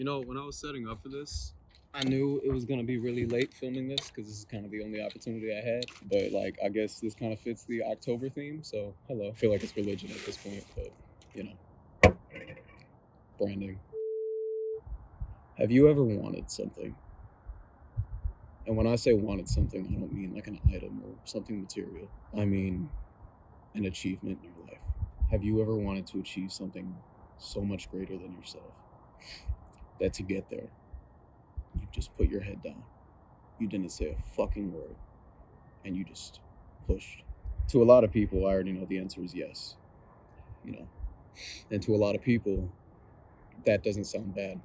When I was setting up for this, I knew it was gonna be really late filming this because this is kind of the only opportunity I had. But I guess this kind of fits the October theme. So hello, I feel like it's religion at this point, but you know, branding. Have you ever wanted something? And when I say wanted something, I don't mean like an item or something material. I mean an achievement in your life. Have you ever wanted to achieve something so much greater than yourself that to get there, you just put your head down? You didn't say a fucking word, and you just pushed. To a lot of people, I already know the answer is yes. And to a lot of people, that doesn't sound bad.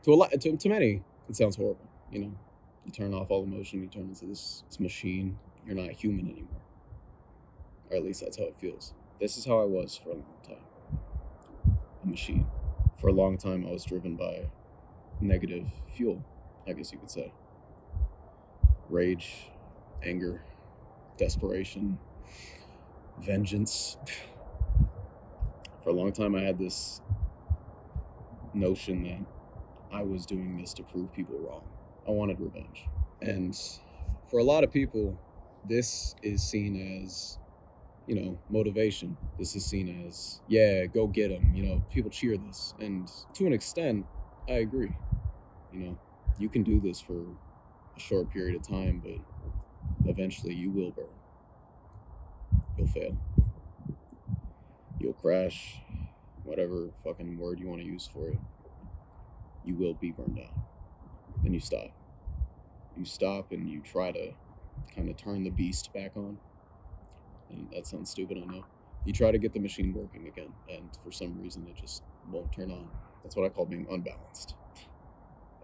To many, it sounds horrible. You turn off all emotion, you turn into this machine. You're not human anymore, or at least that's how it feels. This is how I was for a long time. A machine. For a long time, I was driven by negative fuel, I guess you could say. Rage, anger, desperation, vengeance. For a long time, I had this notion that I was doing this to prove people wrong. I wanted revenge. And for a lot of people, this is seen as, motivation. This is seen as, yeah, go get them. People cheer this. And to an extent, I agree. You can do this for a short period of time, but eventually you will burn. You'll fail. You'll crash. Whatever fucking word you want to use for it. You will be burned out. Then you stop. You stop and you try to kind of turn the beast back on. And that sounds stupid, I know. You try to get the machine working again, and for some reason it just won't turn on. That's what I call being unbalanced.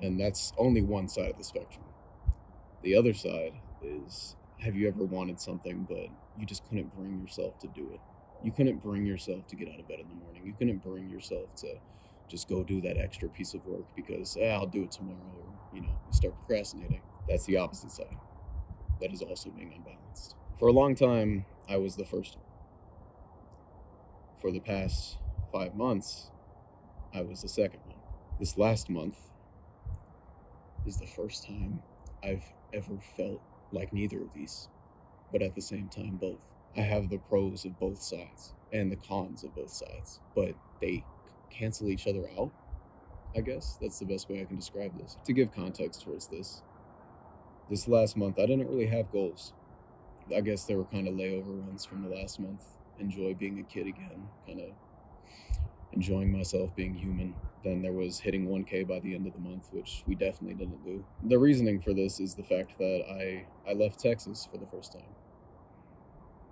And that's only one side of the spectrum. The other side is, have you ever wanted something but you just couldn't bring yourself to do it? You couldn't bring yourself to get out of bed in the morning. You couldn't bring yourself to just go do that extra piece of work because I'll do it tomorrow, or you start procrastinating. That's the opposite side. That is also being unbalanced. For a long time, I was the first one. For the past 5 months, I was the second one. This last month is the first time I've ever felt like neither of these, but at the same time both. I have the pros of both sides and the cons of both sides, but they cancel each other out, I guess. That's the best way I can describe this. To give context towards this last month, I didn't really have goals. I guess they were kind of layover ones from the last month. Enjoy being a kid again, kind of enjoying myself being human. Then there was hitting 1K by the end of the month, which we definitely didn't do. The reasoning for this is the fact that I left Texas for the first time.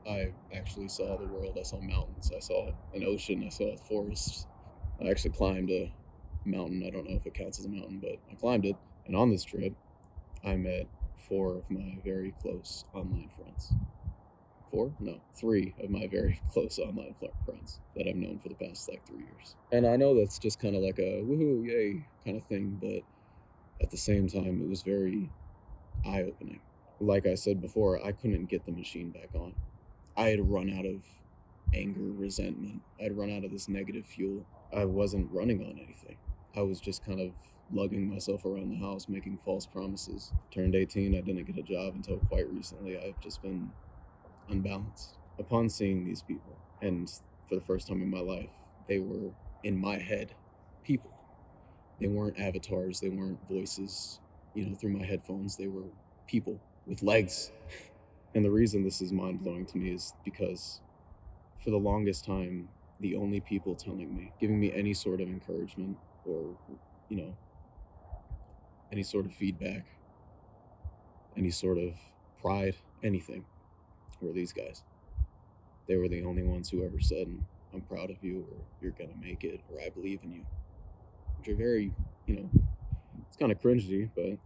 I actually saw the world. I saw mountains. I saw an ocean. I saw a forest. I actually climbed a mountain. I don't know if it counts as a mountain, but I climbed it. And on this trip, I met 4 of my very close online friends. 4? No, 3 of my very close online friends that I've known for the past 3 years. And I know that's just kind of like a woohoo, yay kind of thing, but at the same time, it was very eye-opening. Like I said before, I couldn't get the machine back on. I had run out of anger, resentment. I'd run out of this negative fuel. I wasn't running on anything. I was just kind of lugging myself around the house, making false promises. Turned 18, I didn't get a job until quite recently. I've just been unbalanced. Upon seeing these people, and for the first time in my life, they were, in my head, people. They weren't avatars, they weren't voices, through my headphones. They were people with legs. And the reason this is mind-blowing to me is because for the longest time, the only people telling me, giving me any sort of encouragement or, any sort of feedback, any sort of pride, anything, were these guys. They were the only ones who ever said, I'm proud of you, or you're gonna make it, or I believe in you. Which are very, it's kind of cringy, but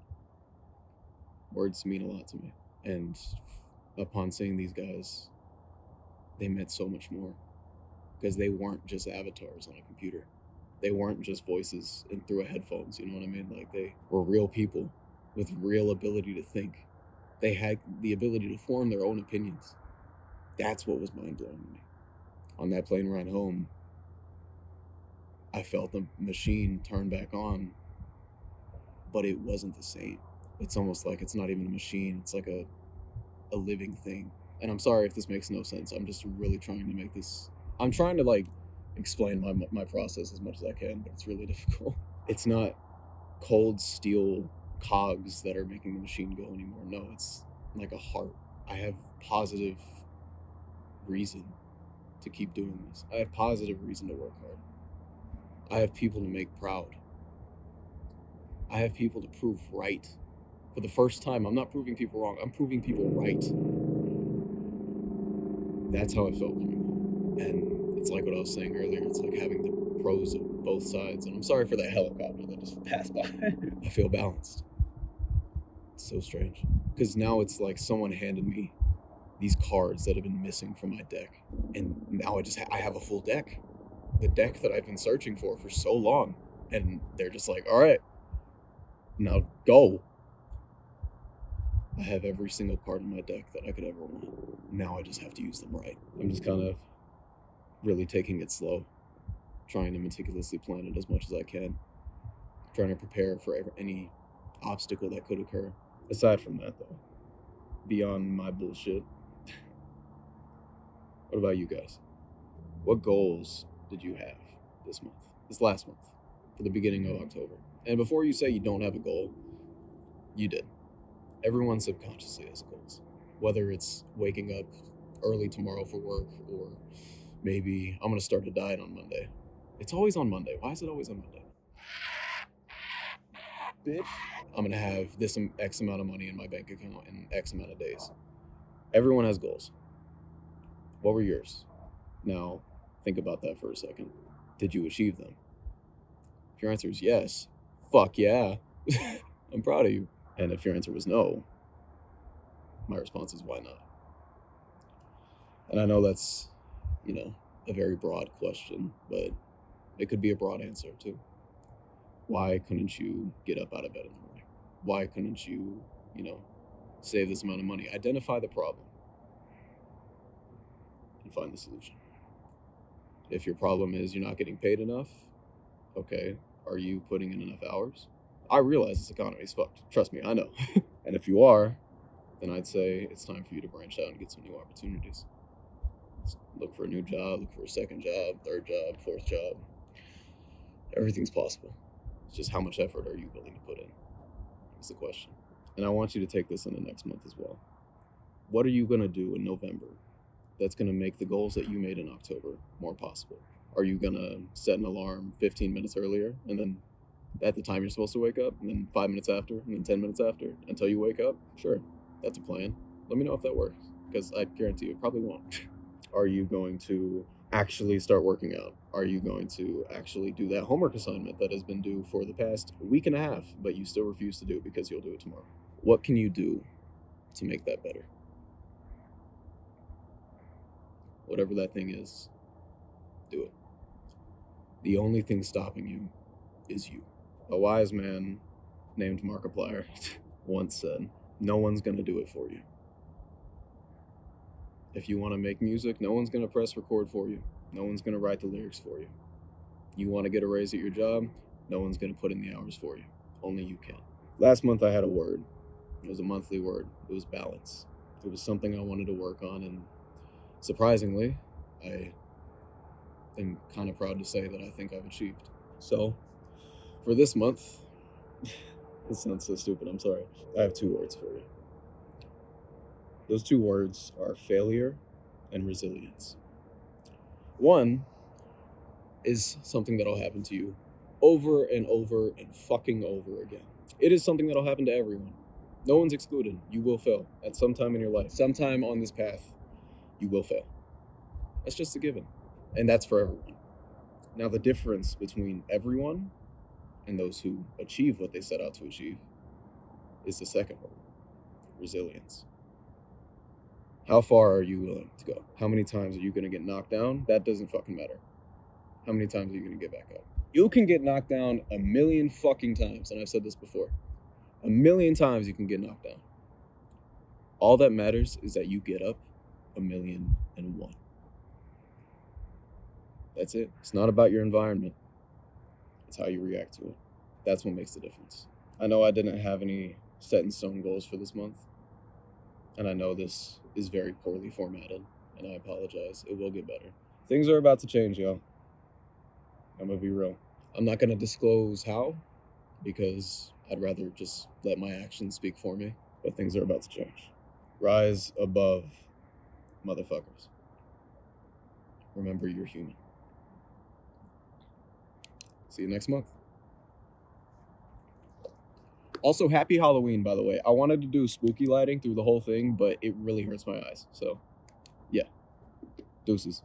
words mean a lot to me. And upon seeing these guys, they meant so much more. Because they weren't just avatars on a computer. They weren't just voices in through a headphones, you know what I mean? Like, they were real people with real ability to think. They had the ability to form their own opinions. That's what was mind-blowing to me. On that plane ride home, I felt the machine turn back on, but it wasn't the same. It's almost like it's not even a machine. It's like a living thing. And I'm sorry if this makes no sense. I'm just really trying to make this. I'm trying to like explain my process as much as I can, but it's really difficult. It's not cold steel cogs that are making the machine go anymore. No, it's like a heart. I have positive reason to keep doing this. I have positive reason to work hard. I have people to make proud. I have people to prove right. For the first time, I'm not proving people wrong. I'm proving people right. That's how I felt coming home. And it's like what I was saying earlier. It's like having the pros of both sides. And I'm sorry for that helicopter that just passed by. I feel balanced. It's so strange. Because now it's like someone handed me these cards that have been missing from my deck. And now I have a full deck. The deck that I've been searching for so long. And they're just like, all right, now go. I have every single card in my deck that I could ever want. Now I just have to use them right. I'm just kind of really taking it slow, trying to meticulously plan it as much as I can, trying to prepare for any obstacle that could occur. Aside from that, though, beyond my bullshit, what about you guys? What goals did you have this last month, for the beginning of October? And before you say you don't have a goal, you did. Everyone subconsciously has goals, whether it's waking up early tomorrow for work, or maybe I'm going to start a diet on Monday. It's always on Monday. Why is it always on Monday? Bitch. I'm going to have this X amount of money in my bank account in X amount of days. Everyone has goals. What were yours? Now, think about that for a second. Did you achieve them? If your answer is yes, fuck yeah. I'm proud of you. And if your answer was no, my response is why not? And I know that's, a very broad question, but it could be a broad answer too. Why couldn't you get up out of bed in the morning? Why couldn't you, save this amount of money? Identify the problem and find the solution. If your problem is you're not getting paid enough, okay, are you putting in enough hours? I realize this economy is fucked. Trust me, I know. And if you are, then I'd say it's time for you to branch out and get some new opportunities. Look for a new job, look for a second job, third job, fourth job. Everything's possible. It's just how much effort are you willing to put in? Is the question. And I want you to take this in the next month as well. What are you going to do in November that's going to make the goals that you made in October more possible? Are you going to set an alarm 15 minutes earlier, and then at the time you're supposed to wake up, and then 5 minutes after, and then 10 minutes after, until you wake up? Sure, that's a plan. Let me know if that works, because I guarantee you it probably won't. Are you going to actually start working out? Are you going to actually do that homework assignment that has been due for the past week and a half, but you still refuse to do it because you'll do it tomorrow? What can you do to make that better? Whatever that thing is, do it. The only thing stopping you is you. A wise man named Markiplier once said, no one's going to do it for you. If you want to make music, no one's going to press record for you. No one's going to write the lyrics for you. You want to get a raise at your job, no one's going to put in the hours for you. Only you can. Last month I had a word. It was a monthly word. It was balance. It was something I wanted to work on, and surprisingly, I am kind of proud to say that I think I've achieved. So, for this month, this sounds so stupid, I'm sorry. I have 2 words for you. Those 2 words are failure and resilience. One is something that'll happen to you over and over and fucking over again. It is something that'll happen to everyone. No one's excluded. You will fail at some time in your life. Sometime on this path, you will fail. That's just a given. And that's for everyone. Now, the difference between everyone and those who achieve what they set out to achieve is the second word, resilience. How far are you willing to go? How many times are you going to get knocked down? That doesn't fucking matter. How many times are you going to get back up? You can get knocked down 1,000,000 fucking times, and I've said this before. 1,000,000 times you can get knocked down. All that matters is that you get up 1,000,001. That's it. It's not about your environment. It's how you react to it. That's what makes the difference. I know I didn't have any set in stone goals for this month, and I know this is very poorly formatted, and I apologize. It will get better. Things are about to change, y'all. I'm gonna be real. I'm not gonna disclose how, because I'd rather just let my actions speak for me, but things are about to change. Rise above, motherfuckers. Remember, you're human. See you next month. Also, happy Halloween, by the way. I wanted to do spooky lighting through the whole thing, but it really hurts my eyes. So, yeah. Deuces.